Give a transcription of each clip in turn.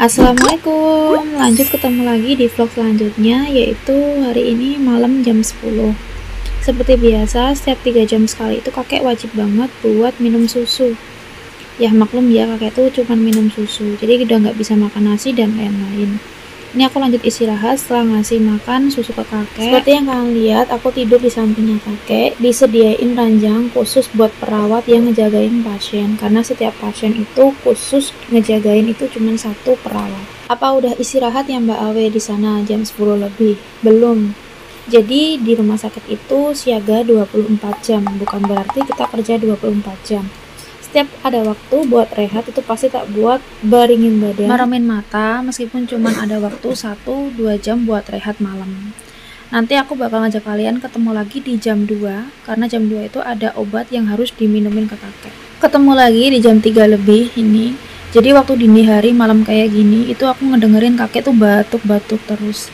Assalamualaikum, lanjut ketemu lagi di vlog selanjutnya, yaitu hari ini malam jam 10. Seperti biasa, setiap 3 jam sekali itu kakek wajib banget buat minum susu. Ya maklum ya, kakek tuh cuma minum susu, jadi udah nggak bisa makan nasi dan lain-lain. Ini aku lanjut istirahat setelah ngasih makan susu ke kakek. Seperti yang kalian lihat, aku tidur di sampingnya kakek. Disediain ranjang khusus buat perawat yang ngejagain pasien, karena setiap pasien itu khusus ngejagain itu cuma satu perawat. Apa udah istirahat ya Mbak Awe di sana jam 10 lebih? Belum. Jadi di rumah sakit itu siaga 24 jam, bukan berarti kita kerja 24 jam. Setiap ada waktu buat rehat itu pasti tak buat baringin badan, maremin mata, meskipun cuman ada waktu 1-2 jam buat rehat malam. Nanti aku bakal ngajak kalian ketemu lagi di jam 2, karena jam 2 itu ada obat yang harus diminumin ke kakek. Ketemu lagi di jam 3 lebih ini. Jadi waktu dini hari malam kayak gini itu aku ngedengerin kakek tuh batuk-batuk terus.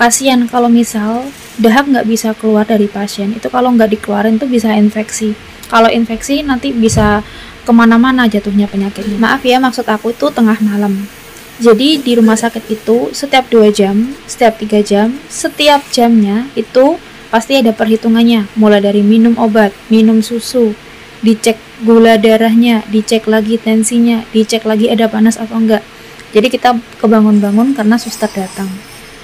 Kasian kalau misal dahak nggak bisa keluar dari pasien, itu kalau nggak dikeluarin tuh bisa infeksi. Kalau infeksi nanti bisa kemana-mana jatuhnya penyakitnya. Maaf ya, maksud aku itu tengah malam. Jadi di rumah sakit itu setiap 2 jam, setiap 3 jam, setiap jamnya itu pasti ada perhitungannya. Mulai dari minum obat, minum susu, dicek gula darahnya, dicek lagi tensinya, dicek lagi ada panas atau enggak. Jadi kita kebangun-bangun karena suster datang.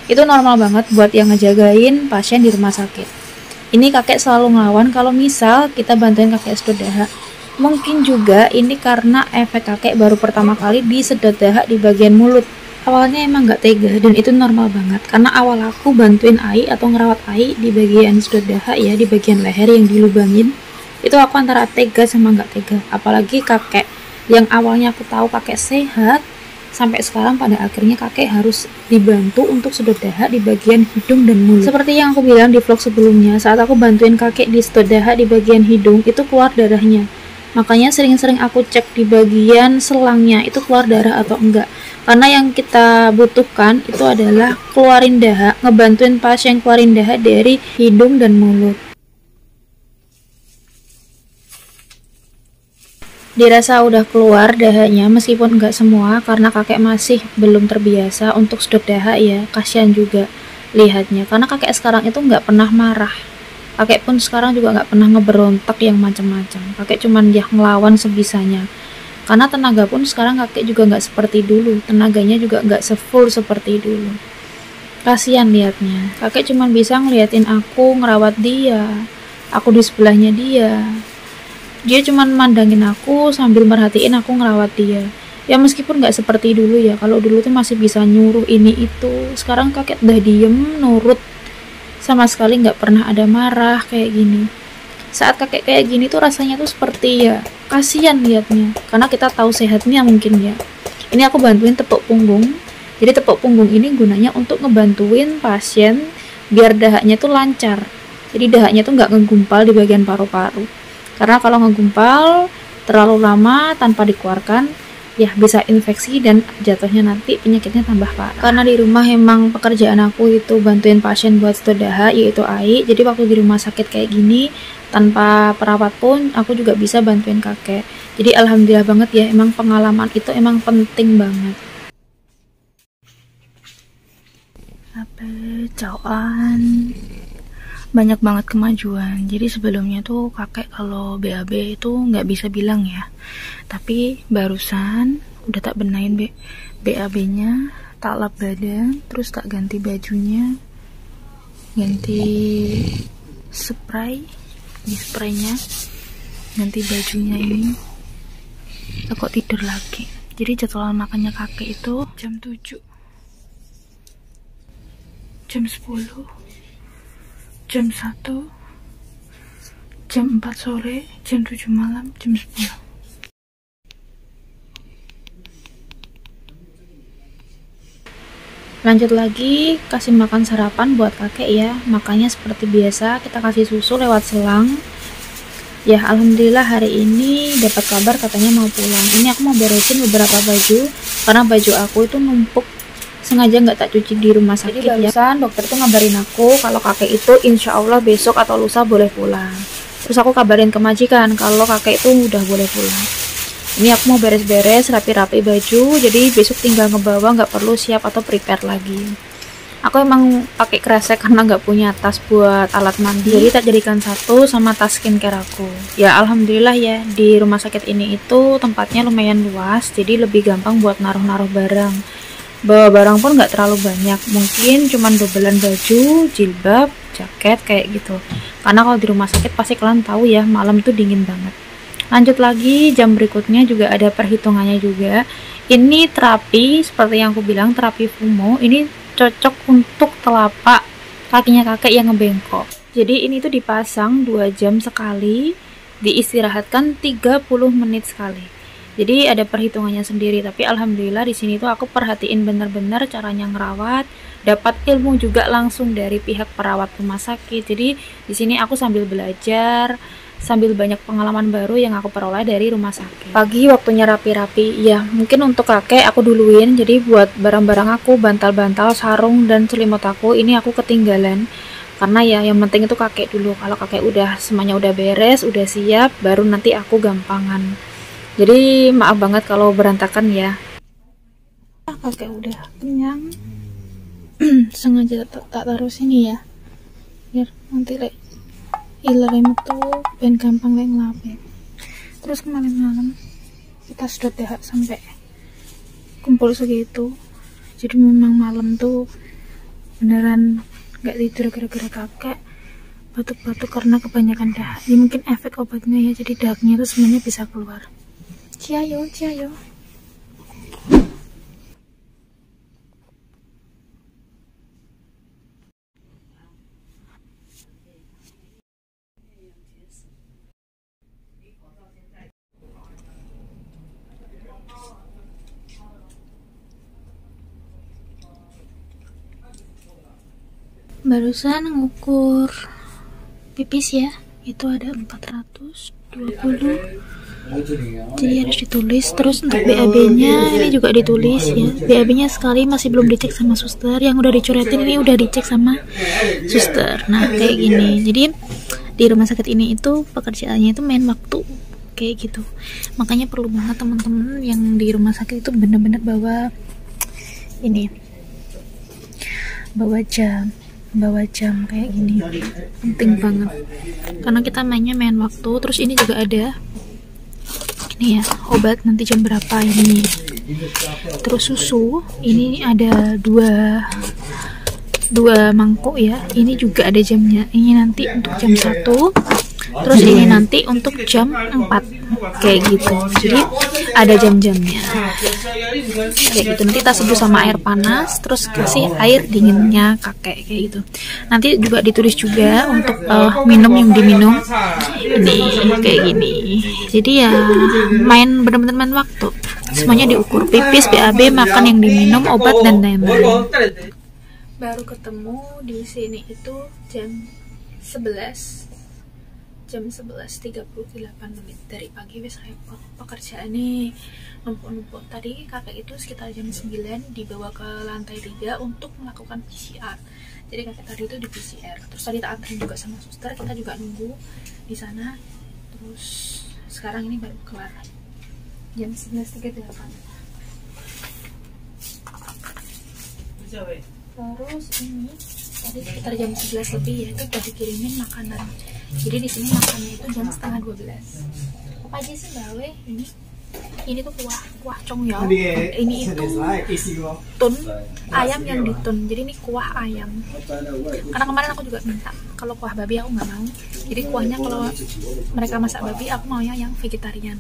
Itu normal banget buat yang ngejagain pasien di rumah sakit. Ini kakek selalu ngelawan kalau misal kita bantuin kakek sedot dahak. Mungkin juga ini karena efek kakek baru pertama kali disedot dahak di bagian mulut. Awalnya emang gak tega dan itu normal banget, karena awal aku bantuin Ai atau ngerawat Ai di bagian sedot dahak ya, di bagian leher yang dilubangin, itu aku antara tega sama gak tega. Apalagi kakek yang awalnya aku tahu kakek sehat, sampai sekarang pada akhirnya kakek harus dibantu untuk sedot dahak di bagian hidung dan mulut. Seperti yang aku bilang di vlog sebelumnya, saat aku bantuin kakek di sedot dahak di bagian hidung itu keluar darahnya. Makanya sering-sering aku cek di bagian selangnya itu keluar darah atau enggak. Karena yang kita butuhkan itu adalah keluarin dahak, ngebantuin pasien keluarin dahak dari hidung dan mulut. Dirasa udah keluar dahaknya, meskipun enggak semua karena kakek masih belum terbiasa untuk sedot dahak ya. Kasihan juga lihatnya, karena kakek sekarang itu enggak pernah marah. Kakek pun sekarang juga nggak pernah ngeberontak yang macam-macam. Kakek cuman dia ngelawan sebisanya. Karena tenaga pun sekarang kakek juga nggak seperti dulu. Tenaganya juga nggak sefull seperti dulu. Kasihan liatnya. Kakek cuman bisa ngeliatin aku ngerawat dia. Aku di sebelahnya dia. Dia cuman mandangin aku sambil merhatiin aku ngerawat dia. Ya meskipun nggak seperti dulu ya. Kalau dulu tuh masih bisa nyuruh ini itu. Sekarang kakek udah diem, nurut. Sama sekali nggak pernah ada marah kayak gini. Saat kakek kayak gini tuh rasanya tuh seperti ya kasihan liatnya, karena kita tahu sehatnya mungkin ya. Ini aku bantuin tepuk punggung. Jadi tepuk punggung ini gunanya untuk ngebantuin pasien biar dahaknya tuh lancar. Jadi dahaknya tuh nggak ngegumpal di bagian paru-paru, karena kalau ngegumpal terlalu lama tanpa dikeluarkan ya bisa infeksi dan jatuhnya nanti penyakitnya tambah parah. Karena di rumah emang pekerjaan aku itu bantuin pasien buat sedot dahak, yaitu Ai. Jadi waktu di rumah sakit kayak gini tanpa perawat pun aku juga bisa bantuin kakek. Jadi alhamdulillah banget ya, emang pengalaman itu emang penting banget. Apa cauan banyak banget kemajuan. Jadi sebelumnya tuh kakek kalau BAB itu nggak bisa bilang ya, tapi barusan udah tak benain BAB-nya, tak lap badan, terus tak ganti bajunya, ganti spray di spraynya, ganti bajunya ini, kok tidur lagi. Jadi jadwal makannya kakek itu jam 7, jam 10, jam 1, jam 4 sore, jam 7 malam, jam 10. Lanjut lagi, kasih makan sarapan buat kakek ya. Makanya seperti biasa kita kasih susu lewat selang. Ya alhamdulillah hari ini dapat kabar katanya mau pulang. Ini aku mau beresin beberapa baju, karena baju aku itu numpuk, sengaja nggak tak cuci di rumah sakit. Jadi barusan dokter tuh ngabarin aku kalau kakek itu insya Allah besok atau lusa boleh pulang. Terus aku kabarin ke majikan kalau kakek itu udah boleh pulang. Ini aku mau beres-beres, rapi-rapi baju, jadi besok tinggal ngebawa, nggak perlu siap atau prepare lagi. Aku emang pakai kresek karena nggak punya tas buat alat mandi, jadi tak jadikan satu sama tas skincare aku. Ya alhamdulillah ya, di rumah sakit ini itu tempatnya lumayan luas, jadi lebih gampang buat naruh-naruh barang. Bawa barang pun nggak terlalu banyak, mungkin cuman bebelan baju, jilbab, jaket kayak gitu. Karena kalau di rumah sakit pasti kalian tahu ya, malam tuh dingin banget. Lanjut lagi, jam berikutnya juga ada perhitungannya juga. Ini terapi, seperti yang aku bilang, terapi FUMO. Ini cocok untuk telapak kakinya kakek yang ngebengkok. Jadi ini tuh dipasang 2 jam sekali, diistirahatkan 30 menit sekali. Jadi ada perhitungannya sendiri, tapi alhamdulillah di sini tuh aku perhatiin bener-bener caranya ngerawat, dapat ilmu juga langsung dari pihak perawat rumah sakit. Jadi di sini aku sambil belajar, sambil banyak pengalaman baru yang aku peroleh dari rumah sakit. Pagi waktunya rapi-rapi, ya mungkin untuk kakek aku duluin. Jadi buat barang-barang aku, bantal-bantal, sarung dan selimut aku, ini aku ketinggalan. Karena ya yang penting itu kakek dulu. Kalau kakek udah semuanya udah beres, udah siap, baru nanti aku gampangan. Jadi maaf banget kalau berantakan ya. Kakek udah kenyang. Sengaja tak taruh sini ya, biar nanti iler metu ben gampang ngelape. Terus kemarin malam kita sudah dahak sampai kumpul segitu. Jadi memang malam tuh beneran nggak tidur gara-gara kakek batuk-batuk karena kebanyakan dahak. Ya mungkin efek obatnya ya, jadi dahaknya tuh sebenarnya bisa keluar. Ciayo, ciayo. Barusan ngukur pipis ya, itu ada 420, jadi harus ditulis. Terus untuk BAB nya ini juga ditulis ya, BAB nya sekali masih belum dicek sama suster, yang udah dicoretin ini udah dicek sama suster. Nah kayak gini, jadi di rumah sakit ini itu pekerjaannya itu main waktu kayak gitu. Makanya perlu banget teman-teman yang di rumah sakit itu bener-bener bawa ini, bawa jam kayak gini, penting banget karena kita mainnya main waktu. Terus ini juga ada ini ya, obat nanti jam berapa ini. Terus susu ini ada dua mangkok ya, ini juga ada jamnya, ini nanti untuk jam 1, terus ini nanti untuk jam 4 kayak gitu. Jadi ada jam-jamnya kayak gitu. Nanti kita seduh sama air panas, terus kasih air dinginnya kakek kayak gitu. Nanti juga ditulis juga untuk minum yang diminum ini kayak gini. Jadi ya main, bener-bener main waktu, semuanya diukur, pipis, BAB, makan yang diminum, obat dan lain-lain. Baru ketemu di sini itu jam 11:38 dari pagi. Wes repot pekerjaannya, numpuk-numpuk. Tadi kakek itu sekitar jam 9 dibawa ke lantai 3 untuk melakukan PCR. Jadi kakek tadi itu di PCR, terus tadi tak anterin juga sama suster, kita juga nunggu di sana. Terus sekarang ini baru kelar jam 11:38. Terus ini tadi sekitar jam 11 lebih ya, itu udah dikirimin makanan. Jadi di sini makannya itu jam 11:30. Apa aja sih bawe ini tuh kuah congyo. Ini itu tun ayam yang ditun. Jadi ini kuah ayam. Karena kemarin aku juga minta, kalau kuah babi aku nggak mau. Jadi kuahnya kalau mereka masak babi, aku maunya yang vegetarian.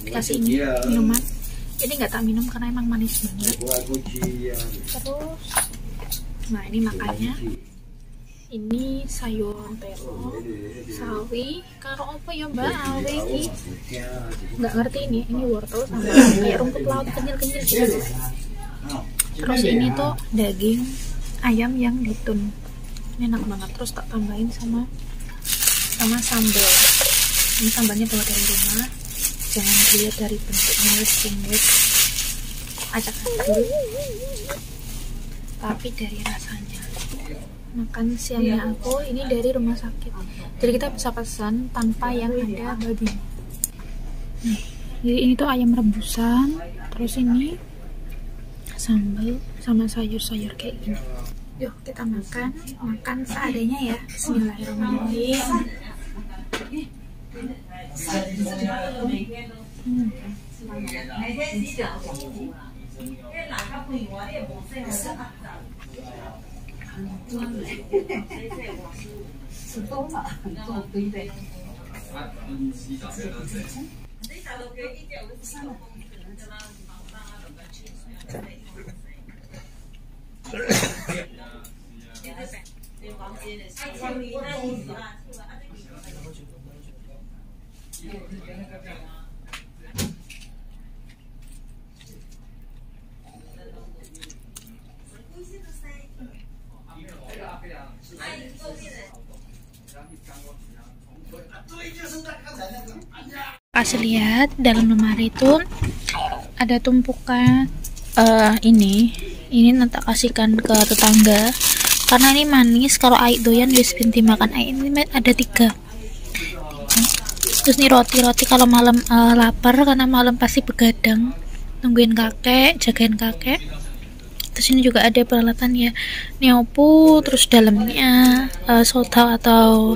Dikasih ini minuman. Jadi nggak tak minum karena emang manis banget. Terus, nah ini makannya. Ini sayur terong, sawi, karo apa ya mbak? Awe ini nggak ngerti ini wortel sama kayak rumput laut kenyal-kenyal gitu. Terus ini tuh daging ayam yang ditun, ini enak banget. Terus tak tambahin sama sambal. Ini sambalnya bawa dari rumah, jangan dilihat dari bentuknya wes acak-acak dulu, tapi dari rasanya. Makan siangnya aku ini dari rumah sakit, jadi kita bisa pesan tanpa yang ada babi. Nih, jadi ini tuh ayam rebusan, terus ini sambal sama sayur-sayur kayak gini. Yuk kita makan seadanya ya. Bismillahirrahmanirrahim. Kasih lihat dalam lemari itu ada tumpukan ini nanti kasihkan ke tetangga karena ini manis. Kalau Aik doyan wis binti makan. Aik ini ada 3. Terus nih roti kalau malam lapar karena malam pasti begadang nungguin kakek, jagain kakek. Terus ini juga ada peralatan ya, nyopu, terus dalamnya soda atau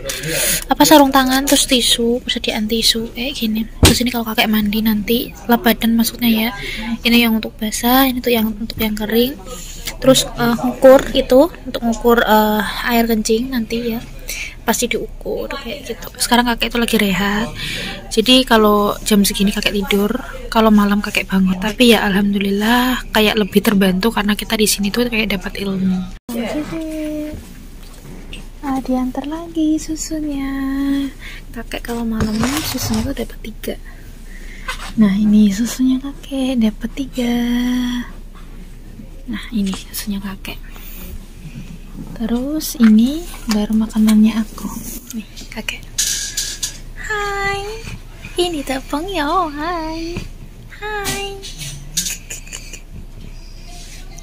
apa sarung tangan, terus tisu, persediaan tisu kayak gini. Terus ini kalau kakek mandi nanti lap badan maksudnya ya. Ini yang untuk basah, ini tuh yang untuk yang kering. Terus ngukur itu untuk ngukur air kencing nanti ya, pasti diukur kayak gitu. Sekarang kakek itu lagi rehat, jadi kalau jam segini kakek tidur, kalau malam kakek bangun. Tapi ya alhamdulillah kayak lebih terbantu karena kita di sini tuh kayak dapat ilmu. Diantar lagi susunya. Kakek kalau malam susunya tuh dapat 3. Nah ini susunya kakek dapat 3. Nah ini susunya kakek. Terus ini baru makanannya aku. Nih kakek. Hai, ini tepung yo. Hai.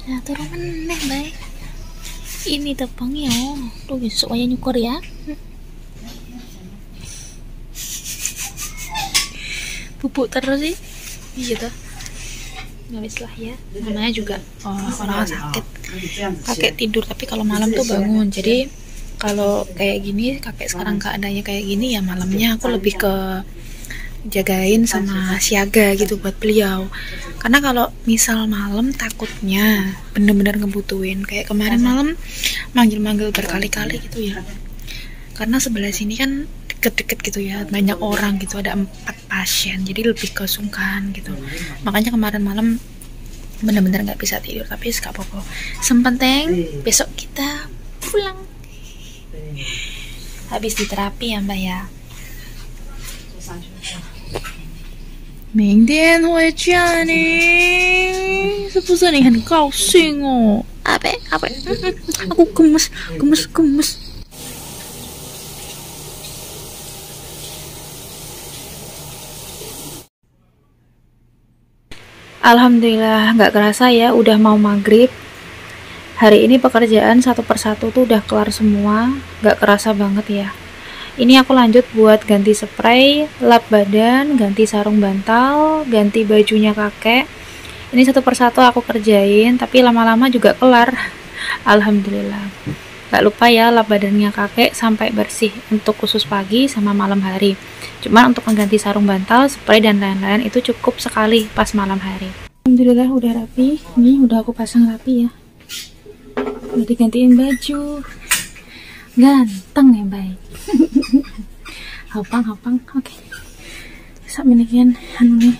Nah turun meneh baik. Ini tepung yo. Tuh besok aja nyukur ya. Bubuk terus sih. Iya tuh. Habis lah ya, namanya juga orang sakit. Kakek tidur tapi kalau malam tuh bangun. Jadi kalau kayak gini kakek sekarang keadaannya kayak gini ya, malamnya aku lebih ke jagain sama siaga gitu buat beliau. Karena kalau misal malam takutnya bener-bener ngebutuhin, kayak kemarin malam manggil-manggil berkali-kali gitu ya. Karena sebelah sini kan deket-deket gitu ya, banyak orang gitu, ada 4 pasien, jadi lebih kesungkan gitu. Makanya kemarin malam bener-bener nggak bisa tidur, tapi gak apa-apa. Sempenting besok kita pulang habis diterapi ya mbak ya. 明天回家呢，是不是你很高兴哦？Ape, aku gemes. Alhamdulillah nggak kerasa ya udah mau maghrib. Hari ini pekerjaan satu persatu tuh udah kelar semua, nggak kerasa banget ya. Ini aku lanjut buat ganti spray, lap badan, ganti sarung bantal, ganti bajunya kakek. Ini satu persatu aku kerjain, tapi lama-lama juga kelar. Alhamdulillah. Gak lupa ya lap badannya kakek sampai bersih untuk khusus pagi sama malam hari. Cuman untuk mengganti sarung bantal, spray dan lain-lain itu cukup sekali pas malam hari. Alhamdulillah udah rapi. Ini udah aku pasang rapi ya. Udah digantiin baju. Ganteng ya baik. Hapang. Oke. Sak minikian anu nih.